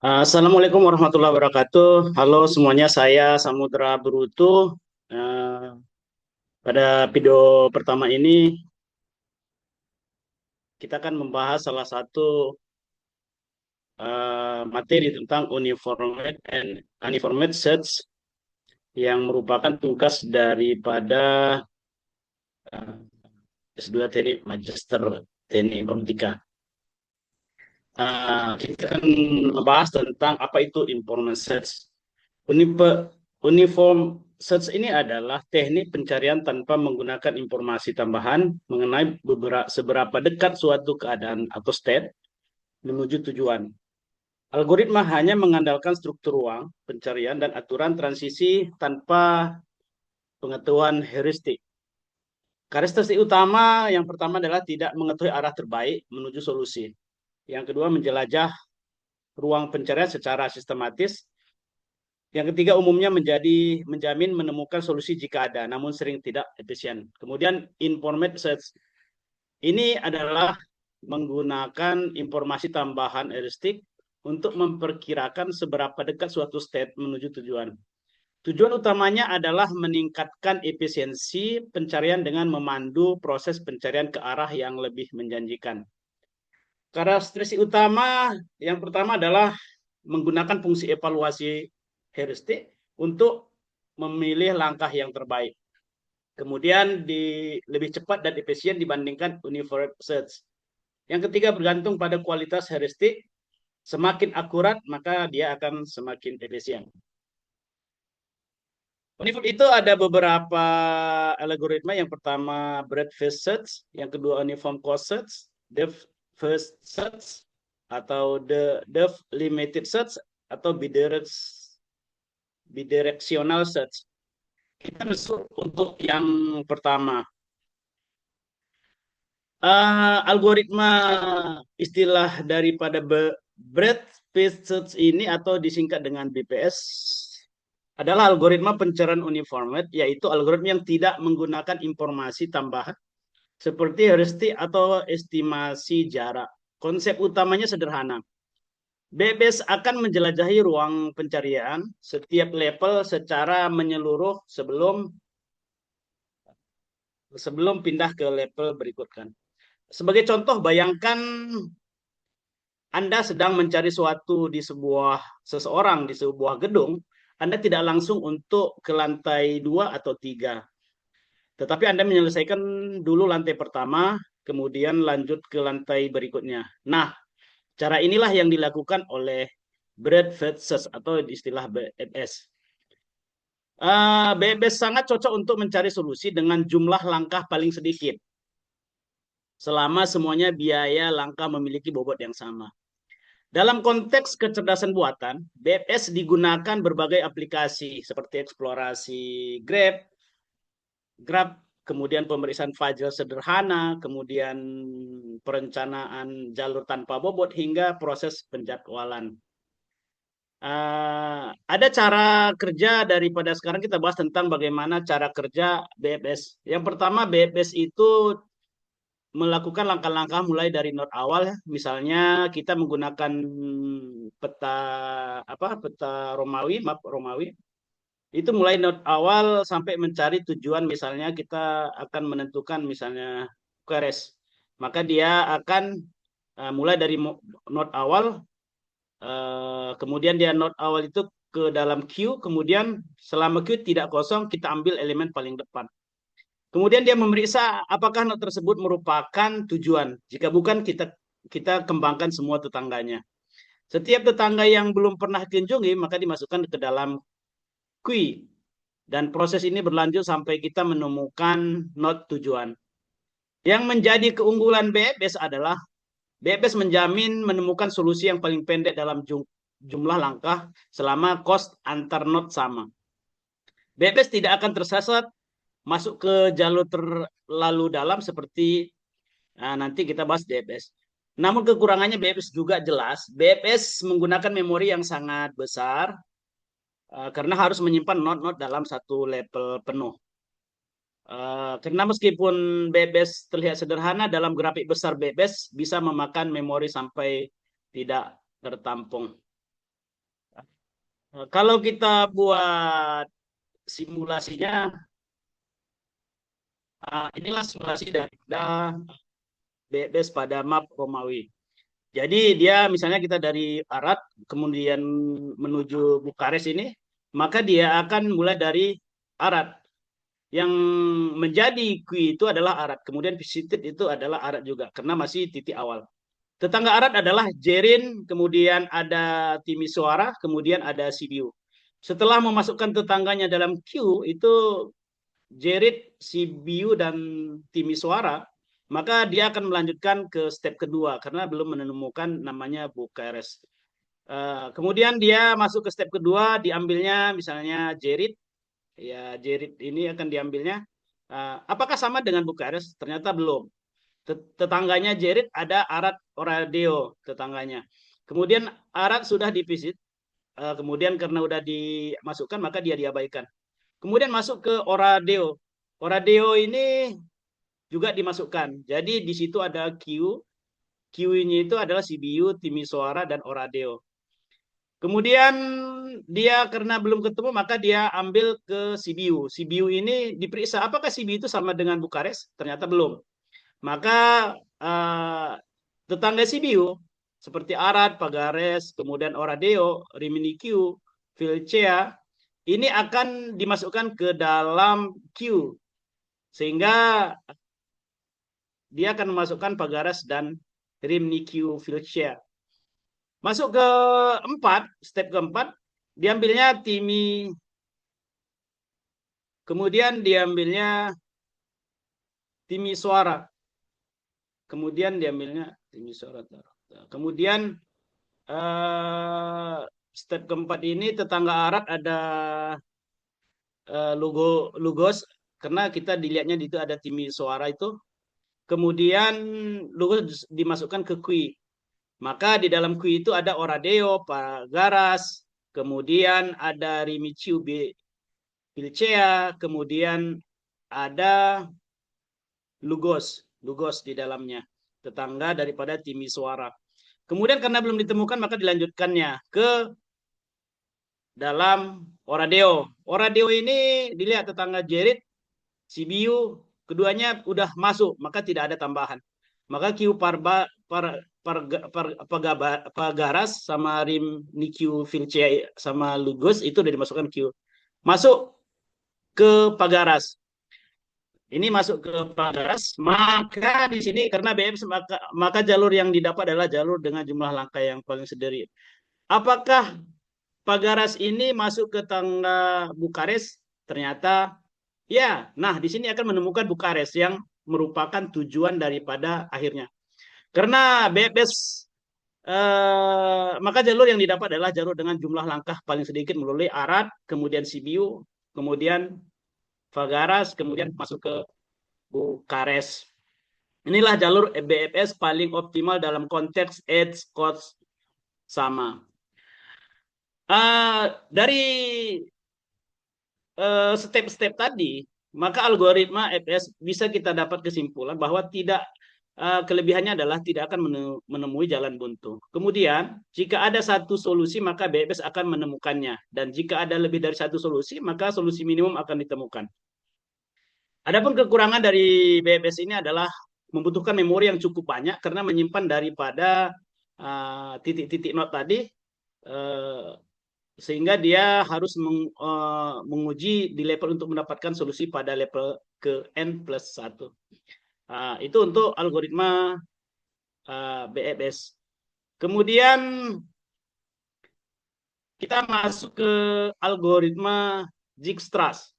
Assalamualaikum warahmatullahi wabarakatuh. Halo semuanya, saya Samudra Brutu. Eh, Pada video pertama ini kita akan membahas salah satu materi tentang uniformed and uniformed search yang merupakan tugas daripada eh, S2 Teknik Magister Teknik Informatika. Kita akan membahas tentang apa itu information search. Uniform search ini adalah teknik pencarian tanpa menggunakan informasi tambahan mengenai seberapa dekat suatu keadaan atau state menuju tujuan. Algoritma hanya mengandalkan struktur ruang, pencarian, dan aturan transisi tanpa pengetahuan heuristik. Karakteristik utama yang pertama adalah tidak mengetahui arah terbaik menuju solusi. Yang kedua, menjelajah ruang pencarian secara sistematis. Yang ketiga, umumnya menjamin menemukan solusi jika ada, namun sering tidak efisien. Kemudian, informed search. Ini adalah menggunakan informasi tambahan heuristik untuk memperkirakan seberapa dekat suatu state menuju tujuan. Tujuan utamanya adalah meningkatkan efisiensi pencarian dengan memandu proses pencarian ke arah yang lebih menjanjikan. Karakteristik utama yang pertama adalah menggunakan fungsi evaluasi heuristik untuk memilih langkah yang terbaik. Kemudian lebih cepat dan efisien dibandingkan uniform search. Yang ketiga, bergantung pada kualitas heuristik. Semakin akurat, maka dia akan semakin efisien. Uniform itu ada beberapa algoritma. Yang pertama breadth first search, yang kedua uniform cost search, depth first search, atau depth limited search, atau bidirectional search. Kita masuk untuk yang pertama. Algoritma istilah daripada breadth first search ini atau disingkat dengan BPS adalah algoritma pencarian uniformed, yaitu algoritma yang tidak menggunakan informasi tambahan seperti heuristik atau estimasi jarak. Konsep utamanya sederhana. BPS akan menjelajahi ruang pencarian setiap level secara menyeluruh sebelum pindah ke level berikutnya. Sebagai contoh, bayangkan Anda sedang mencari seseorang di sebuah gedung. Anda tidak langsung untuk ke lantai 2 atau 3. Tetapi Anda menyelesaikan dulu lantai pertama, kemudian lanjut ke lantai berikutnya. Nah, cara inilah yang dilakukan oleh breadth first search atau istilah BFS. BFS sangat cocok untuk mencari solusi dengan jumlah langkah paling sedikit. Selama semuanya biaya langkah memiliki bobot yang sama. Dalam konteks kecerdasan buatan, BFS digunakan berbagai aplikasi seperti eksplorasi Grab, kemudian pemeriksaan file sederhana, kemudian perencanaan jalur tanpa bobot, hingga proses penjadwalan. Ada cara kerja daripada sekarang kita bahas tentang bagaimana cara kerja BFS. Yang pertama, BFS itu melakukan langkah-langkah mulai dari node awal, misalnya kita menggunakan peta Romawi. Itu mulai node awal sampai mencari tujuan, misalnya kita akan menentukan misalnya queries. Maka dia akan mulai dari node awal, kemudian dia node awal itu ke dalam queue, kemudian selama queue tidak kosong kita ambil elemen paling depan. Kemudian dia memeriksa apakah node tersebut merupakan tujuan. Jika bukan, kita kembangkan semua tetangganya. Setiap tetangga yang belum pernah dikunjungi maka dimasukkan ke dalam queue. Dan proses ini berlanjut sampai kita menemukan node tujuan. Yang menjadi keunggulan BFS adalah BFS menjamin menemukan solusi yang paling pendek dalam jumlah langkah selama cost antar node sama. BFS tidak akan tersesat masuk ke jalur terlalu dalam seperti nanti kita bahas BFS. Namun kekurangannya BFS juga jelas. BFS menggunakan memori yang sangat besar karena harus menyimpan node-node dalam satu level penuh. Karena meskipun BFS terlihat sederhana, dalam grafik besar BFS bisa memakan memori sampai tidak tertampung. Kalau kita buat simulasinya, inilah simulasi dari BBS pada map Romawi. Jadi dia misalnya kita dari Arad kemudian menuju Bukares ini, maka dia akan mulai dari Arad. Yang menjadi Kui itu adalah Arad. Kemudian visited itu adalah Arad juga karena masih titik awal. Tetangga Arad adalah Jerin, kemudian ada Timisoara, kemudian ada Sibiu. Setelah memasukkan tetangganya dalam Q, itu Jerit, Sibiu, dan Timisoara, maka dia akan melanjutkan ke step kedua karena belum menemukan namanya Bukares. Kemudian dia masuk ke step kedua, diambilnya misalnya Jerit, ya Jerit ini akan diambilnya. Apakah sama dengan Bukares? Ternyata belum. Tetangganya Jerit ada Arad Oradeo tetangganya. Kemudian Arad sudah divisit, kemudian karena udah dimasukkan maka dia diabaikan. Kemudian masuk ke Oradeo. Oradeo ini juga dimasukkan. Jadi di situ ada Q. Q-nya itu adalah Sibiu, Timisoara, dan Oradeo. Kemudian dia karena belum ketemu maka dia ambil ke Sibiu. Sibiu ini diperiksa apakah Sibiu itu sama dengan Bukares? Ternyata belum. Maka tetangga Sibiu seperti Arad, Pagares, kemudian Oradeo, Rimini-Q, Vilcea ini akan dimasukkan ke dalam Q sehingga dia akan memasukkan Pagares dan Rimini-Q, Vilcea. Masuk ke step keempat, diambilnya Timi, kemudian diambilnya Timisoara, kemudian diambilnya Timisoara. Kemudian step keempat ini tetangga Arad ada Lugos, karena kita dilihatnya di itu ada Timisoara itu. Kemudian Lugos dimasukkan ke Kui. Maka di dalam Kui itu ada Oradeo, Pagaras, kemudian ada Rimiciu Pilcea, kemudian ada Lugos di dalamnya, tetangga daripada Timisoara. Kemudian karena belum ditemukan maka dilanjutkannya ke dalam Oradeo. Oradeo ini dilihat tetangga Jerit, Sibiu, keduanya udah masuk, maka tidak ada tambahan. Maka Q Pagaras sama Rim Nikiu Vilcea sama Lugos itu udah dimasukkan Q. Masuk ke Pagaras. Ini masuk ke Pagaras, maka di sini karena BM maka jalur yang didapat adalah jalur dengan jumlah langkah yang paling sedikit. Apakah Pagaras ini masuk ke tangga Bukares? Ternyata ya. Nah, di sini akan menemukan Bukares yang merupakan tujuan daripada akhirnya. Karena BFS maka jalur yang didapat adalah jalur dengan jumlah langkah paling sedikit melalui Arad, kemudian Sibiu, kemudian Fagaras, kemudian masuk ke Bukares. Inilah jalur BFS paling optimal dalam konteks edge cost sama. Dari step-step tadi, maka algoritma FS bisa kita dapat kesimpulan bahwa tidak kelebihannya adalah tidak akan menemui jalan buntu. Kemudian, jika ada satu solusi, maka BFS akan menemukannya. Dan jika ada lebih dari satu solusi, maka solusi minimum akan ditemukan. Adapun kekurangan dari BFS ini adalah membutuhkan memori yang cukup banyak karena menyimpan daripada titik-titik not tadi, sehingga dia harus menguji di level untuk mendapatkan solusi pada level ke N+1. Itu untuk algoritma BFS. Kemudian kita masuk ke algoritma Dijkstra's.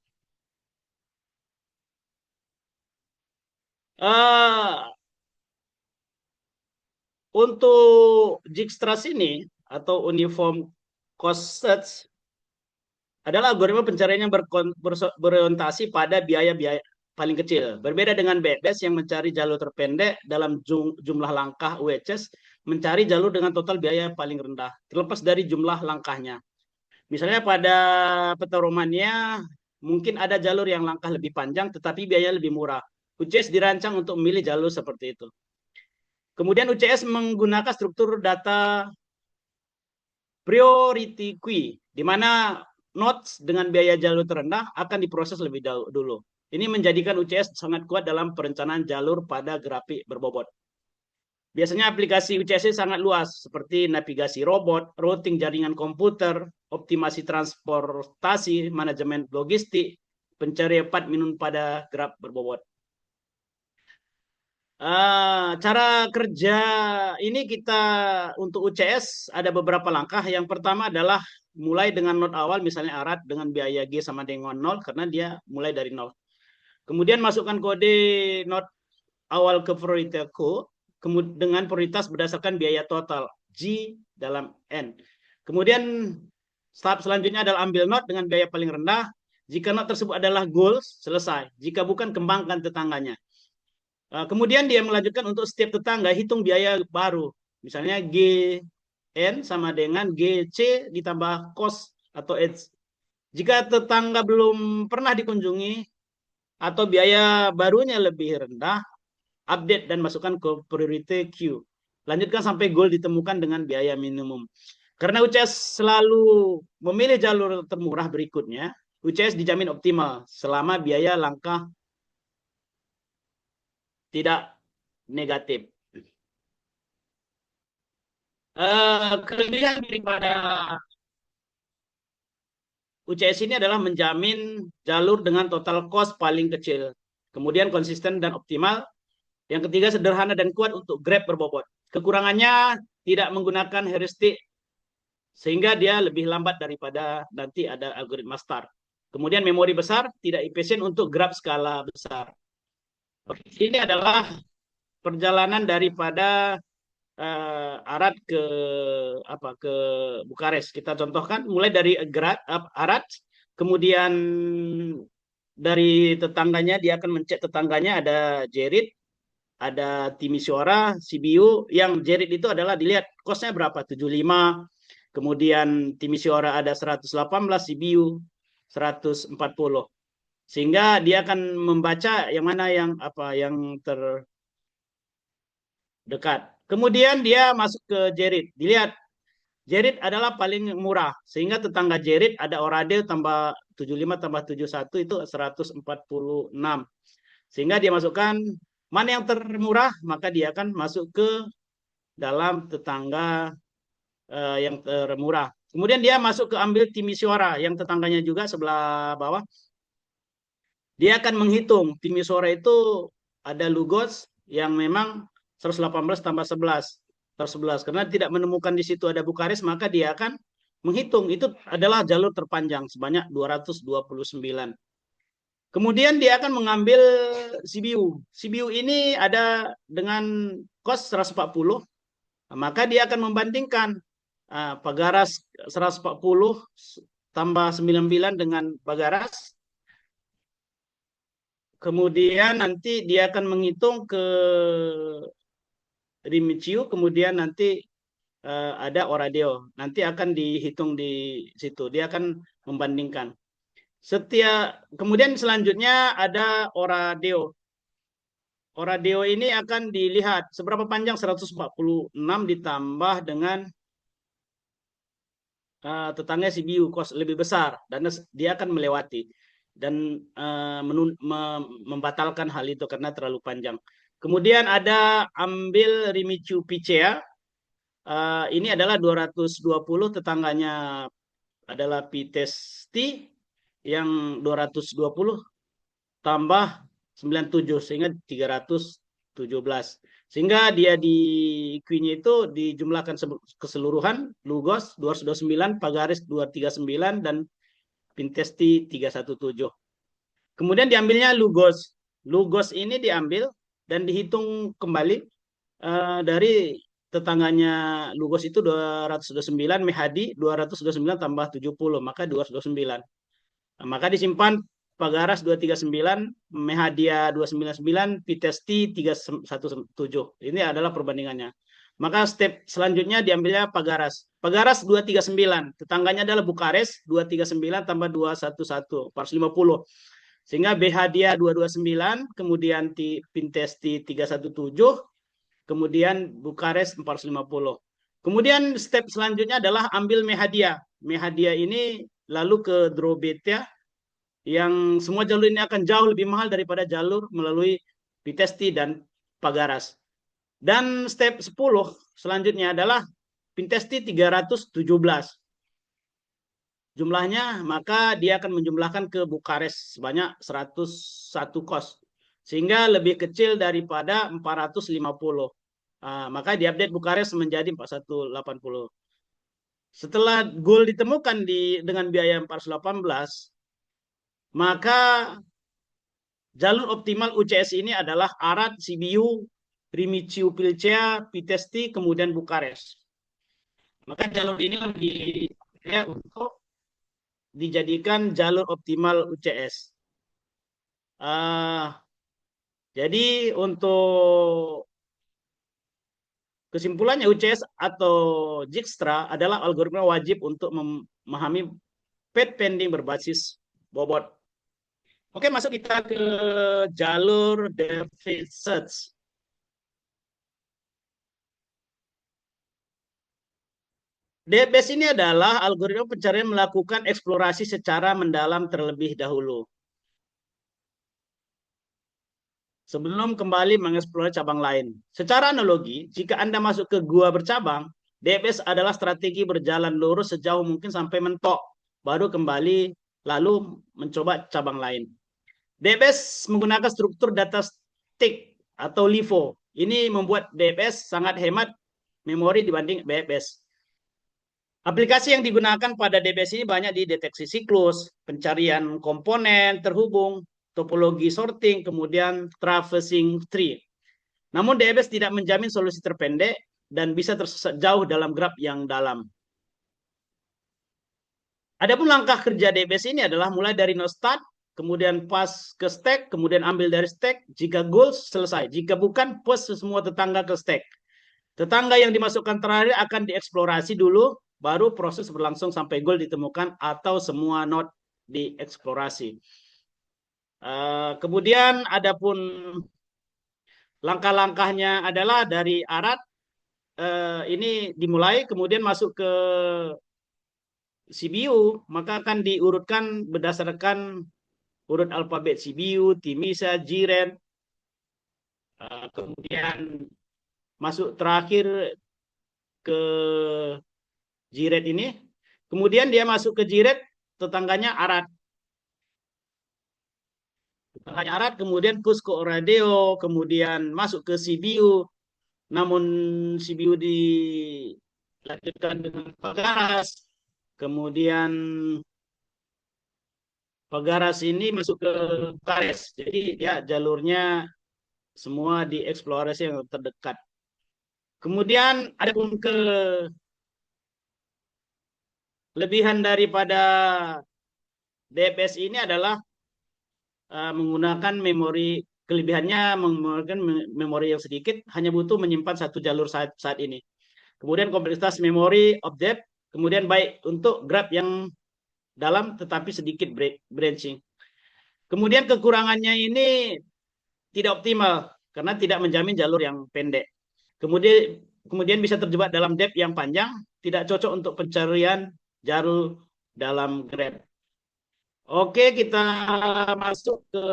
Untuk Dijkstra's ini atau Uniform Cost Search adalah algoritma pencarian yang berorientasi pada biaya-biaya paling kecil. Berbeda dengan BFS yang mencari jalur terpendek dalam jumlah langkah UHS, mencari jalur dengan total biaya paling rendah, terlepas dari jumlah langkahnya. Misalnya pada peta Romania, mungkin ada jalur yang langkah lebih panjang tetapi biaya lebih murah. UCS dirancang untuk memilih jalur seperti itu. Kemudian UCS menggunakan struktur data priority queue, di mana nodes dengan biaya jalur terendah akan diproses lebih dulu. Ini menjadikan UCS sangat kuat dalam perencanaan jalur pada grafik berbobot. Biasanya aplikasi UCS sangat luas, seperti navigasi robot, routing jaringan komputer, optimasi transportasi, manajemen logistik, pencarian path minum pada graf berbobot. Cara kerja ini kita untuk UCS ada beberapa langkah. Yang pertama adalah mulai dengan node awal, misalnya arat dengan biaya G sama dengan 0, karena dia mulai dari 0. Kemudian masukkan kode node awal ke priority queue dengan prioritas berdasarkan biaya total G dalam N. Kemudian tahap selanjutnya adalah ambil node dengan biaya paling rendah. Jika node tersebut adalah goals, selesai. Jika bukan, kembangkan tetangganya. Kemudian dia melanjutkan untuk setiap tetangga, hitung biaya baru. Misalnya GN sama dengan GC ditambah cost atau edge. Jika tetangga belum pernah dikunjungi atau biaya barunya lebih rendah, update dan masukkan ke priority queue. Lanjutkan sampai goal ditemukan dengan biaya minimum. Karena UCS selalu memilih jalur termurah berikutnya, UCS dijamin optimal selama biaya langkah tidak negatif. Kelebihan daripada UCS ini adalah menjamin jalur dengan total cost paling kecil, kemudian konsisten dan optimal. Yang ketiga, sederhana dan kuat untuk grab berbobot. Kekurangannya tidak menggunakan heuristik, sehingga dia lebih lambat daripada nanti ada algoritma star. Kemudian memori besar, tidak efisien untuk grab skala besar. Ini adalah perjalanan daripada Arat ke Bukares. Kita contohkan mulai dari Arat, kemudian dari tetangganya dia akan mencek tetangganya ada Jerit, ada Timisoara, CBU. Yang Jerit itu adalah dilihat kosnya berapa, 75. Kemudian Timisoara ada 118, CBU 140. Sehingga dia akan membaca yang mana yang terdekat. Kemudian dia masuk ke Jerit. Dilihat Jerit adalah paling murah, sehingga tetangga Jerit ada Oradeo tambah 75 tambah 71 itu 146. Sehingga dia masukkan mana yang termurah, maka dia akan masuk ke dalam tetangga yang termurah. Kemudian dia masuk ke ambil Timisoara yang tetangganya juga sebelah bawah. Dia akan menghitung Timisoara itu ada Lugos yang memang 118 tambah 11. Karena tidak menemukan di situ ada Bukares, maka dia akan menghitung. Itu adalah jalur terpanjang sebanyak 229. Kemudian dia akan mengambil CBU. CBU ini ada dengan cost 140, maka dia akan membandingkan Pagaras 140 tambah 99 dengan Pagaras. Kemudian nanti dia akan menghitung ke Rimiciu, kemudian nanti ada Oradeo. Nanti akan dihitung di situ. Dia akan membandingkan. Kemudian selanjutnya ada Oradeo. Oradeo ini akan dilihat seberapa panjang 146 ditambah dengan tetangga CBU cost lebih besar dan dia akan melewati dan membatalkan hal itu karena terlalu panjang. Kemudian ada ambil Rimicu Picea. Ini adalah 220, tetangganya adalah Pitesti yang 220 tambah 97 sehingga 317. Sehingga dia di queue-nya itu dijumlahkan keseluruhan Lugos 229, Pagaris 239 dan Pintesti 317. Kemudian diambilnya Lugos. Lugos ini diambil dan dihitung kembali dari tetangganya Lugos itu 229, Mehadi 229 tambah 70, maka 229. Maka disimpan Pagaras 239, Mehadia 299, Pitesti 317. Ini adalah perbandingannya. Maka step selanjutnya diambilnya Pagaras. Pagaras 239, tetangganya adalah Bukares 239 tambah 211, 450. Sehingga Behadia 229, kemudian Pintesti 317, kemudian Bukares 450. Kemudian step selanjutnya adalah ambil mehadia. Mehadia ini lalu ke Drobeta yang semua jalur ini akan jauh lebih mahal daripada jalur melalui Pitesti dan Pagaras. Dan step 10 selanjutnya adalah Pintesti 317 jumlahnya, maka dia akan menjumlahkan ke Bukares sebanyak 101 kos. Sehingga lebih kecil daripada 450. Maka diupdate Bukares menjadi 4180. Setelah goal ditemukan dengan biaya 418, maka jalur optimal UCS ini adalah Arad, Sibiu, Primiciu Pilcea, Pitesti, kemudian Bukares. Maka jalur ini ya, untuk dijadikan jalur optimal UCS. Jadi untuk kesimpulannya UCS atau Dijkstra adalah algoritma wajib untuk memahami path pending berbasis bobot. Oke, masuk kita ke jalur deficit search. DBS ini adalah algoritma pencarian melakukan eksplorasi secara mendalam terlebih dahulu, sebelum kembali mengeksplor cabang lain. Secara analogi, jika Anda masuk ke gua bercabang, DBS adalah strategi berjalan lurus sejauh mungkin sampai mentok, baru kembali lalu mencoba cabang lain. DBS menggunakan struktur data stick atau LIFO. Ini membuat DBS sangat hemat memori dibanding BFS. Aplikasi yang digunakan pada DBS ini banyak di deteksi siklus, pencarian komponen terhubung, topologi sorting, kemudian traversing tree. Namun DBS tidak menjamin solusi terpendek dan bisa tersesat jauh dalam graf yang dalam. Adapun langkah kerja DBS ini adalah mulai dari no start, kemudian pas ke stack, kemudian ambil dari stack, jika goals selesai. Jika bukan, post semua tetangga ke stack. Tetangga yang dimasukkan terakhir akan dieksplorasi dulu, baru proses berlangsung sampai goal ditemukan atau semua node dieksplorasi. Kemudian adapun langkah-langkahnya adalah dari Arad, ini dimulai, kemudian masuk ke CBU, maka akan diurutkan berdasarkan urut alfabet CBU, Timisa, Jiren, kemudian masuk terakhir ke Jiret ini, kemudian dia masuk ke Jiret, tetangganya Arad. Tetangganya Arad, kemudian push ke Oradeo, kemudian masuk ke CBU, namun CBU dilanjutkan dengan Pagaras, kemudian Pagaras ini masuk ke Kares. Jadi ya jalurnya semua dieksplorasi yang terdekat. Kemudian ada pun kelebihan daripada DPS ini adalah menggunakan memori, kelebihannya menggunakan memori yang sedikit, hanya butuh menyimpan satu jalur saat ini. Kemudian kompleksitas memori objek, kemudian baik untuk graph yang dalam tetapi sedikit branching. Kemudian kekurangannya ini tidak optimal karena tidak menjamin jalur yang pendek. Kemudian bisa terjebak dalam depth yang panjang, tidak cocok untuk pencarian jalur dalam graph. Oke, kita masuk ke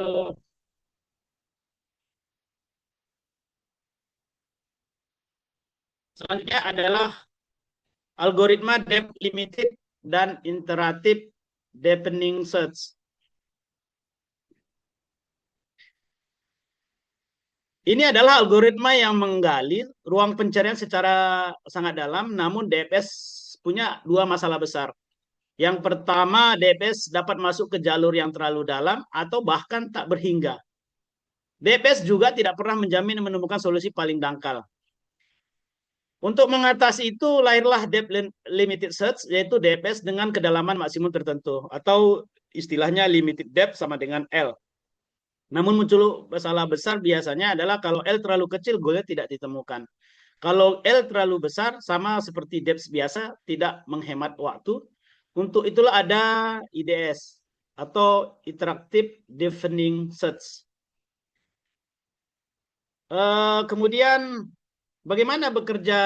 selanjutnya adalah algoritma depth limited dan iteratif deepening search. Ini adalah algoritma yang menggali ruang pencarian secara sangat dalam, namun DPS punya dua masalah besar. Yang pertama, DPS dapat masuk ke jalur yang terlalu dalam atau bahkan tak berhingga. DPS juga tidak pernah menjamin menemukan solusi paling dangkal. Untuk mengatasi itu, lahirlah Depth Limited Search, yaitu DPS dengan kedalaman maksimum tertentu, atau istilahnya Limited Depth sama dengan L. Namun muncul masalah besar biasanya adalah kalau L terlalu kecil, goalnya tidak ditemukan. Kalau L terlalu besar, sama seperti depth biasa, tidak menghemat waktu. Untuk itulah ada IDS, atau Interactive Deepening Search. Kemudian, bagaimana bekerja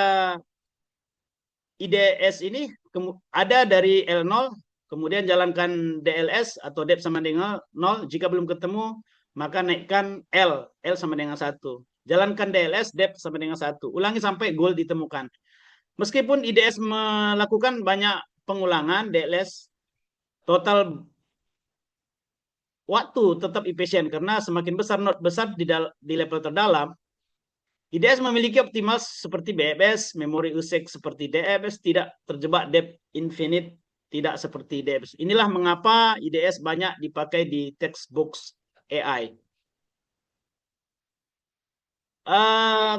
IDS ini ada dari L0, kemudian jalankan DLS atau depth sama dengan 0. Jika belum ketemu, maka naikkan L sama dengan 1. Jalankan DLS, depth sama dengan 1. Ulangi sampai goal ditemukan. Meskipun IDS melakukan banyak pengulangan, DLS total waktu tetap efisien karena semakin besar not besar di level terdalam, IDS memiliki optimal seperti BFS, memori usek seperti DFS, tidak terjebak depth infinite, tidak seperti DFS. Inilah mengapa IDS banyak dipakai di textbooks AI.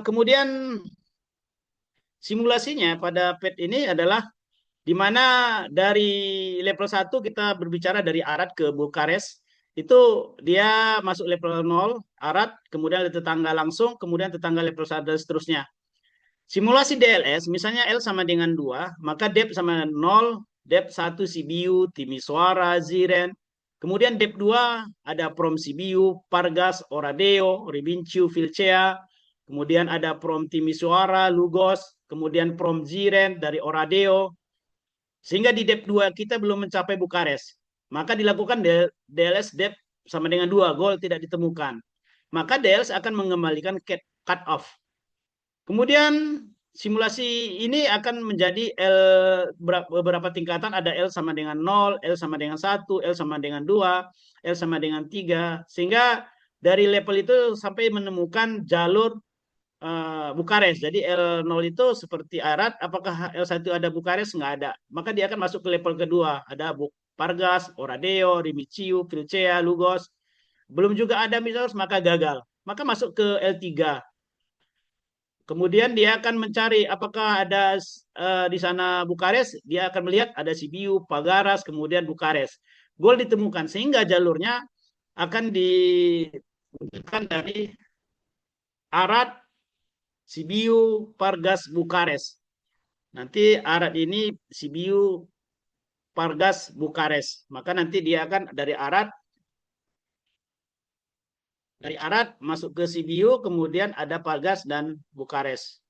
Kemudian simulasinya pada PET ini adalah di mana dari level 1 kita berbicara dari Arad ke Bukares, itu dia masuk level 0, Arad, kemudian ada tetangga langsung, kemudian tetangga level 1 dan seterusnya. Simulasi DLS, misalnya L sama dengan 2, maka depth sama 0, depth 1 CBU, Timisoara, Ziren. Kemudian depth 2 ada Prom CBU, Pargas, Oradeo, Ribinciu, Vilcea. Kemudian ada Prom Timisoara, Lugos. Kemudian Prom Ziren dari Oradeo. Sehingga di depth 2 kita belum mencapai Bukares. Maka dilakukan DLS depth sama dengan 2, goal tidak ditemukan. Maka DLS akan mengembalikan cut off. Kemudian simulasi ini akan menjadi L beberapa tingkatan, ada L sama dengan 0, L sama dengan 1, L sama dengan 2, L sama dengan 3. Sehingga dari level itu sampai menemukan jalur Bukares. Jadi L0 itu seperti Arad, apakah L1 ada Bukares? Nggak ada. Maka dia akan masuk ke level kedua. Ada Pargas, Oradeo, Rimiciu, Vilcea, Lugos. Belum juga ada Misos, maka gagal. Maka masuk ke L3. Kemudian dia akan mencari apakah ada di sana Bukares, dia akan melihat ada Sibiu, Pagaras, kemudian Bukares. Gol ditemukan sehingga jalurnya akan dibutuhkan dari Arad, Sibiu, Pargas, Bukares. Nanti Arad ini Sibiu, Pargas, Bukares. Maka nanti dia akan dari Arad masuk ke Sibiu, kemudian ada Pargas dan Bukares.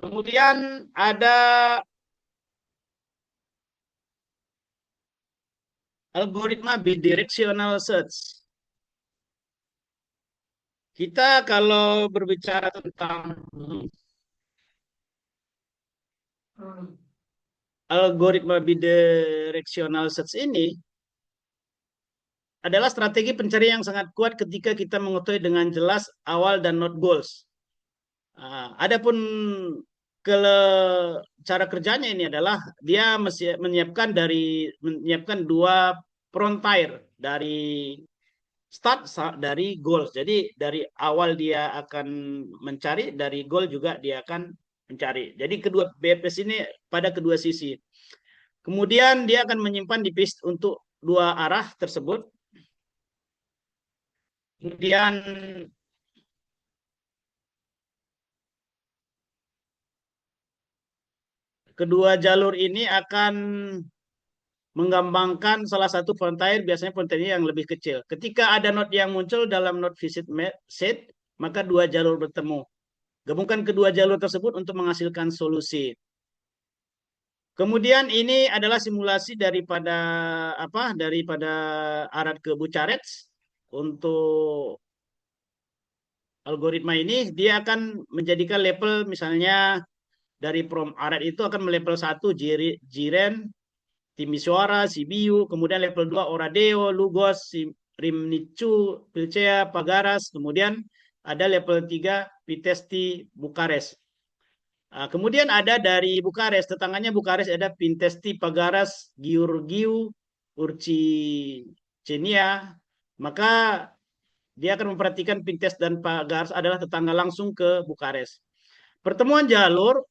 Kemudian ada algoritma bidirectional search. Kita kalau berbicara tentang algoritma bidirectional search ini adalah strategi pencarian yang sangat kuat ketika kita mengetahui dengan jelas awal dan not goals. Adapun cara kerjanya ini adalah dia menyiapkan dua frontier dari start dari goals. Jadi dari awal dia akan mencari, dari goal juga dia akan mencari. Jadi kedua BPS ini pada kedua sisi. Kemudian dia akan menyimpan di paste untuk dua arah tersebut. Kemudian kedua jalur ini akan menggambarkan salah satu frontier, biasanya frontiernya yang lebih kecil. Ketika ada node yang muncul dalam node visit set, maka dua jalur bertemu. Gabungkan kedua jalur tersebut untuk menghasilkan solusi. Kemudian ini adalah simulasi daripada Arad ke Bucharest. Untuk algoritma ini dia akan menjadikan level, misalnya dari Prom Arad itu akan level 1 Jiren, Timisoara, Sibiu, kemudian level 2 Oradeo, Lugos, Rimnicu, Vilcea, Pagaras, kemudian ada level 3 Pitesti, Bukares. Kemudian ada dari Bukares, tetangganya Bukares ada Pintesti, Pagaras, Giurgiu, Urci Cenia. Maka dia akan memperhatikan Pintes dan Pagaras adalah tetangga langsung ke Bukares. Pertemuan jalur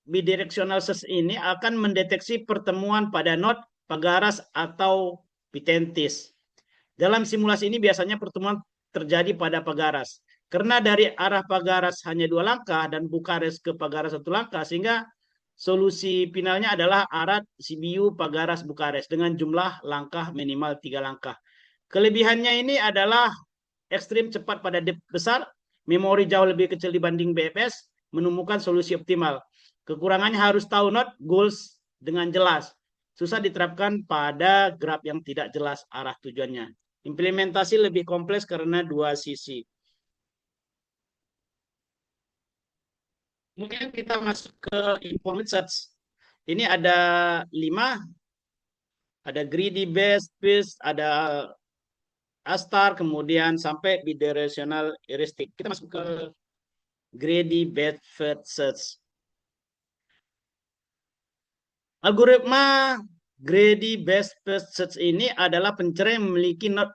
bidirectional search ini akan mendeteksi pertemuan pada node Pagaras atau Pitentis. Dalam simulasi ini biasanya pertemuan terjadi pada Pagaras. Karena dari arah Pagaras hanya 2 langkah dan Bukares ke Pagaras 1 langkah, sehingga solusi finalnya adalah Arad, Sibiu, Pagaras, Bukares dengan jumlah langkah minimal 3 langkah. Kelebihannya ini adalah ekstrim cepat pada depth besar, memori jauh lebih kecil dibanding BFS, menemukan solusi optimal. Kekurangannya harus tahu not goals dengan jelas. Susah diterapkan pada graf yang tidak jelas arah tujuannya. Implementasi lebih kompleks karena dua sisi. Kemudian kita masuk ke information search. Ini ada 5, ada greedy best first, ada astar, kemudian sampai bidirectional heuristic. Kita masuk ke greedy best first search. Algoritma greedy best first search ini adalah pencari yang memiliki node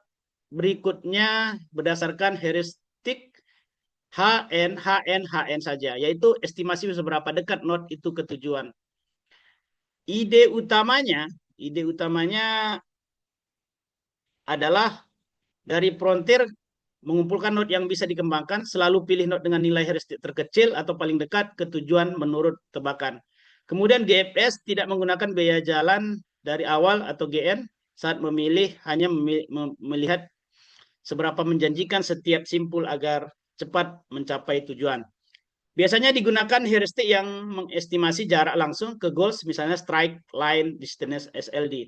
berikutnya berdasarkan heuristik HN saja, yaitu estimasi seberapa dekat node itu ke tujuan. Ide utamanya adalah dari frontier mengumpulkan node yang bisa dikembangkan, selalu pilih node dengan nilai heuristik terkecil atau paling dekat ke tujuan menurut tebakan. Kemudian GFS tidak menggunakan biaya jalan dari awal atau GN saat memilih, hanya melihat seberapa menjanjikan setiap simpul agar cepat mencapai tujuan. Biasanya digunakan heuristik yang mengestimasi jarak langsung ke goals, misalnya strike line distance SLD.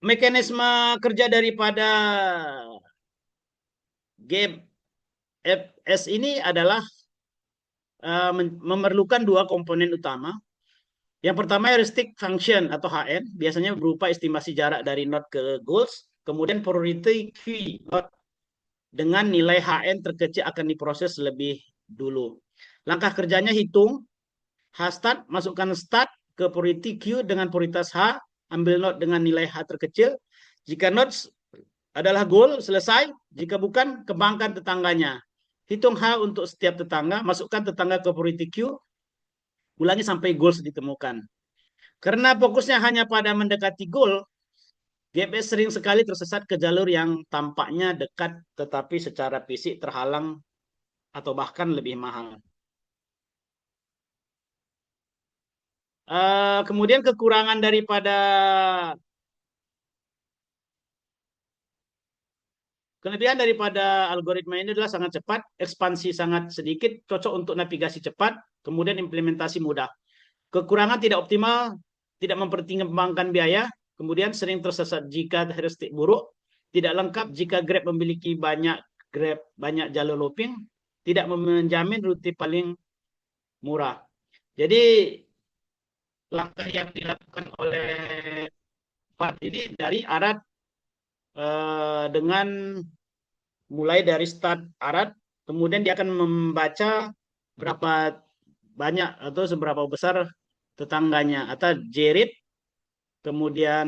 Mekanisme kerja daripada GFS ini adalah memerlukan dua komponen utama. Yang pertama heuristic function atau HN, biasanya berupa estimasi jarak dari node ke goals. Kemudian priority Q node dengan nilai HN terkecil akan diproses lebih dulu. Langkah kerjanya hitung H-start, masukkan start ke priority Q dengan prioritas H, ambil node dengan nilai H terkecil. Jika node adalah goal, selesai. Jika bukan, kembangkan tetangganya. Hitung H untuk setiap tetangga, masukkan tetangga ke priority Q, ulangi sampai goals ditemukan. Karena fokusnya hanya pada mendekati goal, GPS sering sekali tersesat ke jalur yang tampaknya dekat tetapi secara fisik terhalang atau bahkan lebih mahal. Kemudian kekurangan daripada kelebihan daripada algoritma ini adalah sangat cepat, ekspansi sangat sedikit, cocok untuk navigasi cepat, kemudian implementasi mudah. Kekurangan tidak optimal, tidak mempertimbangkan biaya, kemudian sering tersesat jika heuristik buruk, tidak lengkap jika Grab memiliki banyak jalur looping, tidak menjamin rute paling murah. Jadi langkah yang dilakukan oleh Pak ini dari Arad dengan mulai dari start Arad, kemudian dia akan membaca berapa banyak atau seberapa besar tetangganya atau Jerit, kemudian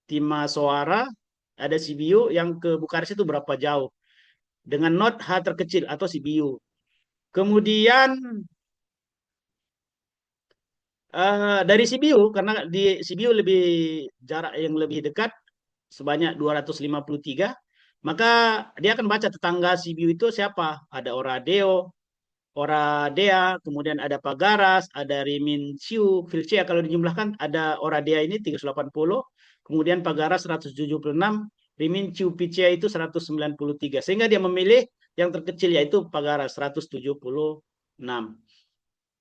Timisoara, ada CBU yang ke Bukares itu berapa jauh dengan node H terkecil atau CBU. Kemudian dari CBU, karena di CBU lebih jarak yang lebih dekat sebanyak 253, maka dia akan baca tetangga CBU itu siapa. Ada Oradeo, Oradea, kemudian ada Pagaras, ada Riminsiu, Vilcia. Kalau dijumlahkan ada Oradea ini 380, kemudian Pagaras 176, Riminsiu Picia itu 193. Sehingga dia memilih yang terkecil yaitu Pagaras 176.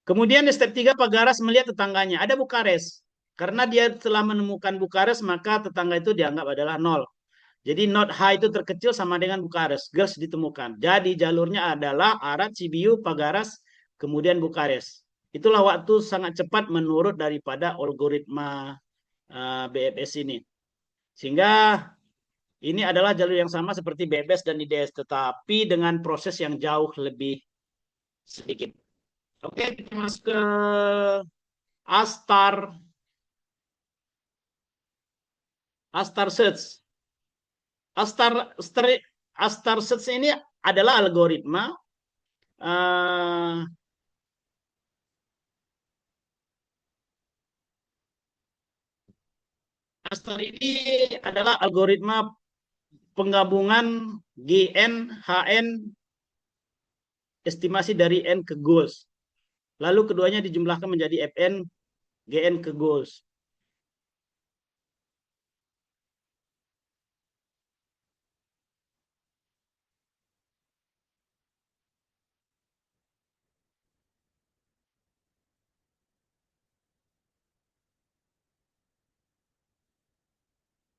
Kemudian di step 3 Pagaras melihat tetangganya, ada Bukares. Karena dia telah menemukan Bukares, maka tetangga itu dianggap adalah 0. Jadi node H itu terkecil sama dengan Bukares. Gas ditemukan. Jadi jalurnya adalah Arad, Sibiu, Pagaras, kemudian Bukares. Itulah waktu sangat cepat menurut daripada algoritma BFS ini. Sehingga ini adalah jalur yang sama seperti BFS dan IDS, tetapi dengan proses yang jauh lebih sedikit. Oke, kita masuk ke Astar Search. Astar Search ini adalah algoritma Astar ini adalah algoritma penggabungan GN, HN, estimasi dari N ke goals. Lalu keduanya dijumlahkan menjadi FN, GN ke goals.